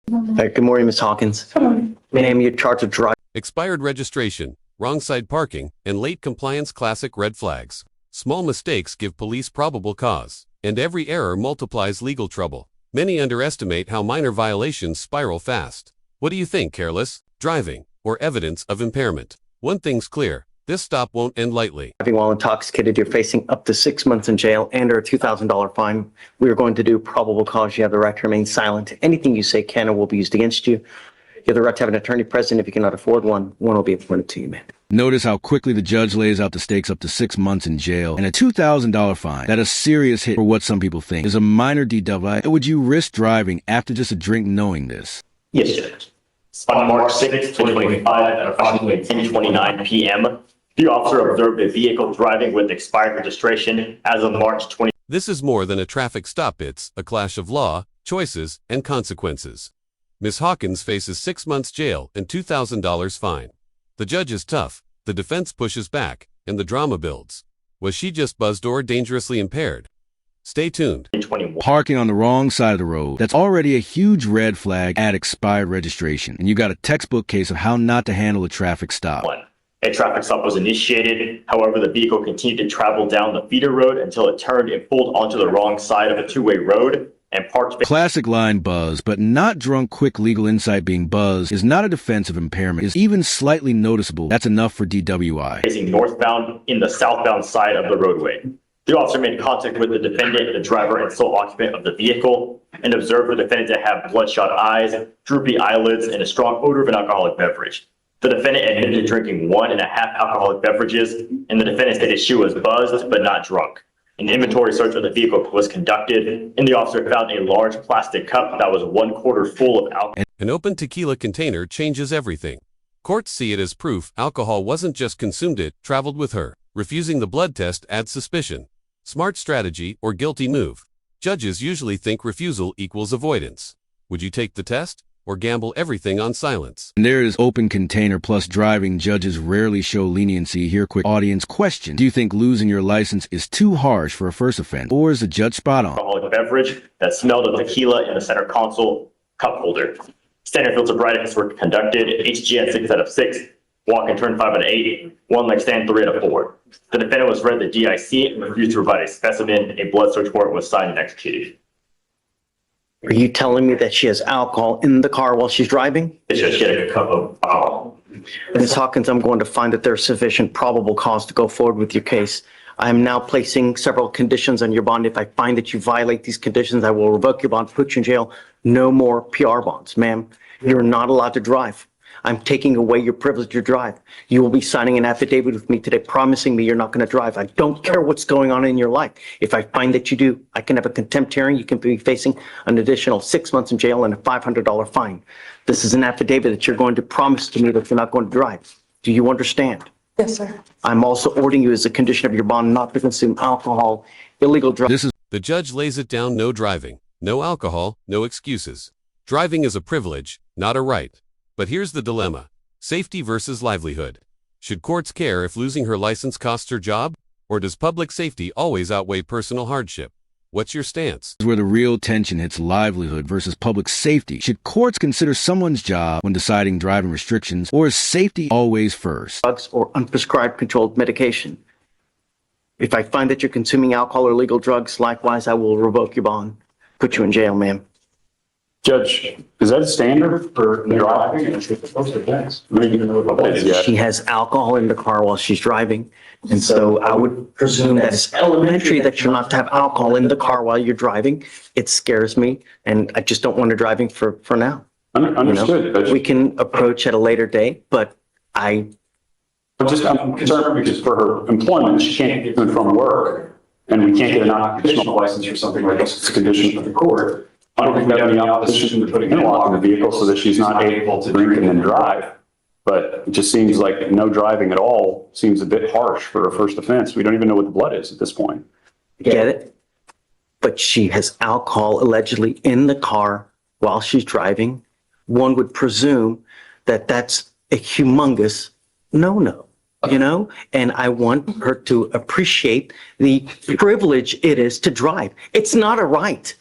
Hey, good morning, Ms. Hawkins. Ma'am, you're charged with driving. Expired registration, wrong side parking, and late compliance classic red flags. Small mistakes give police probable cause, and every error multiplies legal trouble. Many underestimate how minor violations spiral fast. What do you think, careless, driving, or evidence of impairment? One thing's clear, this stop won't end lightly. Driving while intoxicated, you're facing up to 6 months in jail and or a $2,000 fine. We are going to do probable cause. You have the right to remain silent. Anything you say can or will be used against you. You have the right to have an attorney present. If you cannot afford one will be appointed to you, ma'am. Notice how quickly the judge lays out the stakes up to 6 months in jail and a $2,000 fine. That a serious hit for what some people think is a minor DWI. Would you risk driving after just a drink knowing this? Yes, Judge. On March 6, 2025, at approximately 10:29 p.m., the officer observed a vehicle driving with expired registration as of March 20. This is more than a traffic stop. It's a clash of law, choices, and consequences. Ms. Hawkins faces 6 months jail and $2,000 fine. The judge is tough, the defense pushes back, and the drama builds. Was she just buzzed or dangerously impaired? Stay tuned. Parking on the wrong side of the road. That's already a huge red flag at expired registration. And you got a textbook case of how not to handle a traffic stop. A traffic stop was initiated. However, the vehicle continued to travel down the feeder road until it turned and pulled onto the wrong side of a two-way road and parked. Classic line buzz, but not drunk. Quick legal insight: being buzzed is not a defense of impairment. It's even slightly noticeable. That's enough for DWI. Facing northbound in the southbound side of the roadway. The officer made contact with the defendant, the driver, and sole occupant of the vehicle, and observed the defendant to have bloodshot eyes, droopy eyelids, and a strong odor of an alcoholic beverage. The defendant admitted to drinking 1.5 alcoholic beverages, and the defendant stated she was buzzed but not drunk. An inventory search of the vehicle was conducted, and the officer found a large plastic cup that was 1/4 full of alcohol. An open tequila container changes everything. Courts see it as proof alcohol wasn't just consumed, it traveled with her. Refusing the blood test adds suspicion. Smart strategy or guilty move. Judges usually think refusal equals avoidance. Would you take the test or gamble everything on silence? And there is open container plus driving. Judges rarely show leniency here. Quick audience question: do you think losing your license is too harsh for a first offense, or is the judge spot on? Alcoholic beverage that smelled of tequila in the center console cup holder. Standard field sobriety were conducted. HG at 6 out of 6. Walk and turn 5 out of 8. One leg stand 3 out of 4. The defendant was read the DIC and refused to provide a specimen. A blood search warrant was signed and executed. Are you telling me that she has alcohol in the car while she's driving? She had a cup of alcohol. Ms. Hawkins, I'm going to find that there's sufficient probable cause to go forward with your case. I am now placing several conditions on your bond. If I find that you violate these conditions, I will revoke your bond, put you in jail. No more PR bonds. Ma'am, you're not allowed to drive. I'm taking away your privilege to drive. You will be signing an affidavit with me today promising me you're not going to drive. I don't care what's going on in your life. If I find that you do, I can have a contempt hearing. You can be facing an additional 6 months in jail and a $500 fine. This is an affidavit that you're going to promise to me that you're not going to drive. Do you understand? Yes, sir. I'm also ordering you as a condition of your bond not to consume alcohol, illegal drugs. The judge lays it down: no driving, no alcohol, no excuses. Driving is a privilege, not a right. But here's the dilemma: safety versus livelihood. Should courts care if losing her license costs her job? Or does public safety always outweigh personal hardship? What's your stance? Where the real tension hits: livelihood versus public safety. Should courts consider someone's job when deciding driving restrictions, or is safety always first? Drugs or unprescribed controlled medication. If I find that you're consuming alcohol or illegal drugs, likewise, I will revoke your bond, put you in jail, ma'am. Judge, is that standard for driving? She has alcohol in the car while she's driving. And so I would presume that it's elementary that you're not to have alcohol in the car while you're driving. It scares me, and I just don't want her driving for now. Understood. You know? We can approach at a later date, but I'm concerned because for her employment, she can't get to and from work, and we can't get an occupational license or something like this. It's a condition of the court. I don't think we have any opposition to putting a lock in the vehicle so that she's not able to drink and then drive. But it just seems like no driving at all seems a bit harsh for a first offense. We don't even know what the blood is at this point. Get it? But she has alcohol allegedly in the car while she's driving. One would presume that that's a humongous no-no, you know? And I want her to appreciate the privilege it is to drive. It's not a right.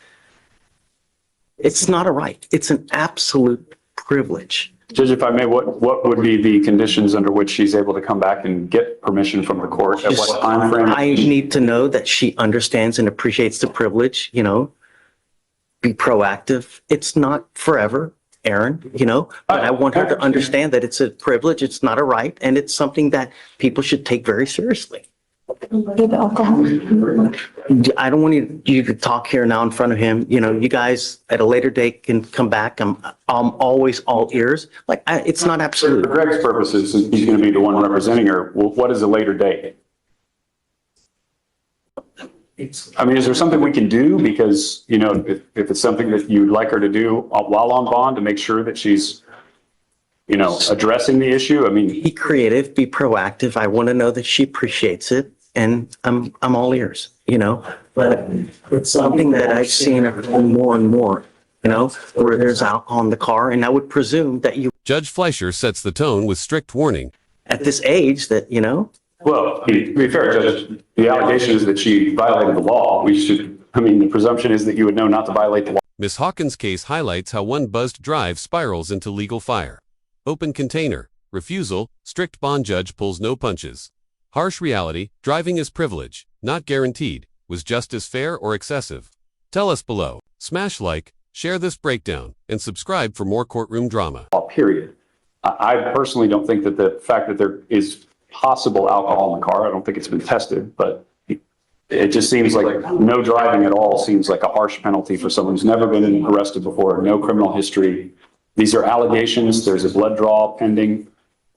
It's not a right. It's an absolute privilege. Judge, if I may, what would be the conditions under which she's able to come back and get permission from the court? At what time frame? I need to know that she understands and appreciates the privilege, be proactive. It's not forever, Aaron, but I want her to understand that it's a privilege, it's not a right, and it's something that people should take very seriously. With alcohol. I don't want you to talk here now in front of him. You guys at a later date can come back. I'm always all ears. It's not For absolute. Greg's purposes, since he's going to be the one representing her, what is a later date? I mean, is there something we can do? Because, if it's something that you'd like her to do while on bond to make sure that she's, addressing the issue, I mean. Be creative, be proactive. I want to know that she appreciates it, and I'm all ears, but it's something that I've seen more and more, where there's alcohol in the car, and I would presume that you, Judge Fleischer sets the tone with strict warning. at this age, that, Well, to be fair, Judge, the allegation is that she violated the law. The presumption is that you would know not to violate the law. Ms. Hawkins' case highlights how one buzzed drive spirals into legal fire. Open container, refusal, strict bond judge pulls no punches. Harsh reality, driving is privilege, not guaranteed. Was justice fair or excessive? Tell us below. Smash like, share this breakdown, and subscribe for more courtroom drama. Period. I personally don't think that the fact that there is possible alcohol in the car, I don't think it's been tested, but it just seems like no driving at all seems like a harsh penalty for someone who's never been arrested before, no criminal history. These are allegations. There's a blood draw pending.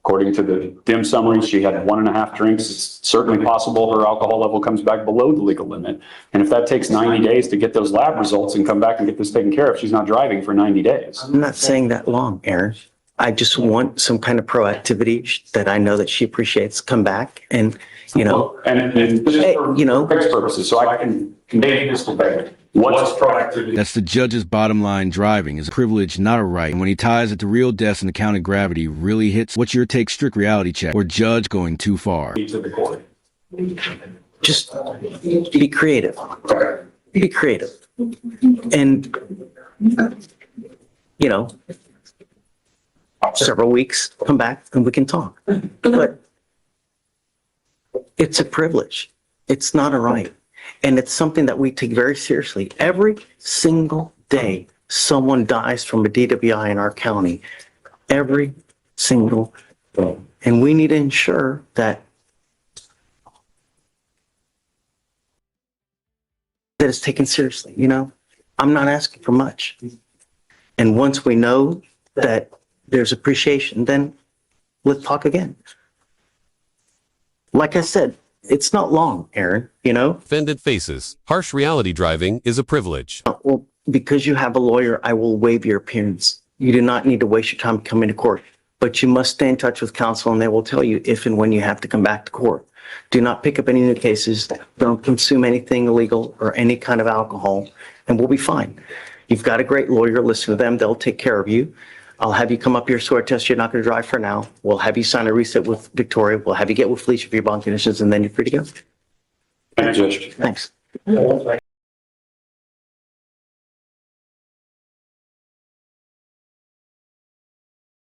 According to the dim summary, she had 1.5 drinks. It's certainly possible her alcohol level comes back below the legal limit. And if that takes 90 days to get those lab results and come back and get this taken care of, she's not driving for 90 days. I'm not saying that long, Aaron. I just want some kind of proactivity that I know that she appreciates. Come back and, And just for Greg's purposes, so I can convey this to Greg. What's proactivity? That's the judge's bottom line. Driving is a privilege, not a right. And when he ties it to real deaths and the count of gravity really hits, what's your take? Strict reality check or judge going too far? To the court. just be creative. Be creative. And, several weeks, come back and we can talk. But it's a privilege. It's not a right. And it's something that we take very seriously. Every single day, someone dies from a DWI in our county. Every single day. And we need to ensure that it's taken seriously. I'm not asking for much. And once we know that there's appreciation, then let's talk again. Like I said, it's not long, Aaron, Offended faces. Harsh reality driving is a privilege. Well, because you have a lawyer, I will waive your appearance. You do not need to waste your time coming to court, but you must stay in touch with counsel and they will tell you if and when you have to come back to court. Do not pick up any new cases. Don't consume anything illegal or any kind of alcohol, and we'll be fine. You've got a great lawyer. Listen to them. They'll take care of you. I'll have you come up here, swear test. You're not going to drive for now. We'll have you sign a reset with Victoria. We'll have you get with Felicia for your bond conditions, and then you're free to go. Thank you, Judge. Thanks.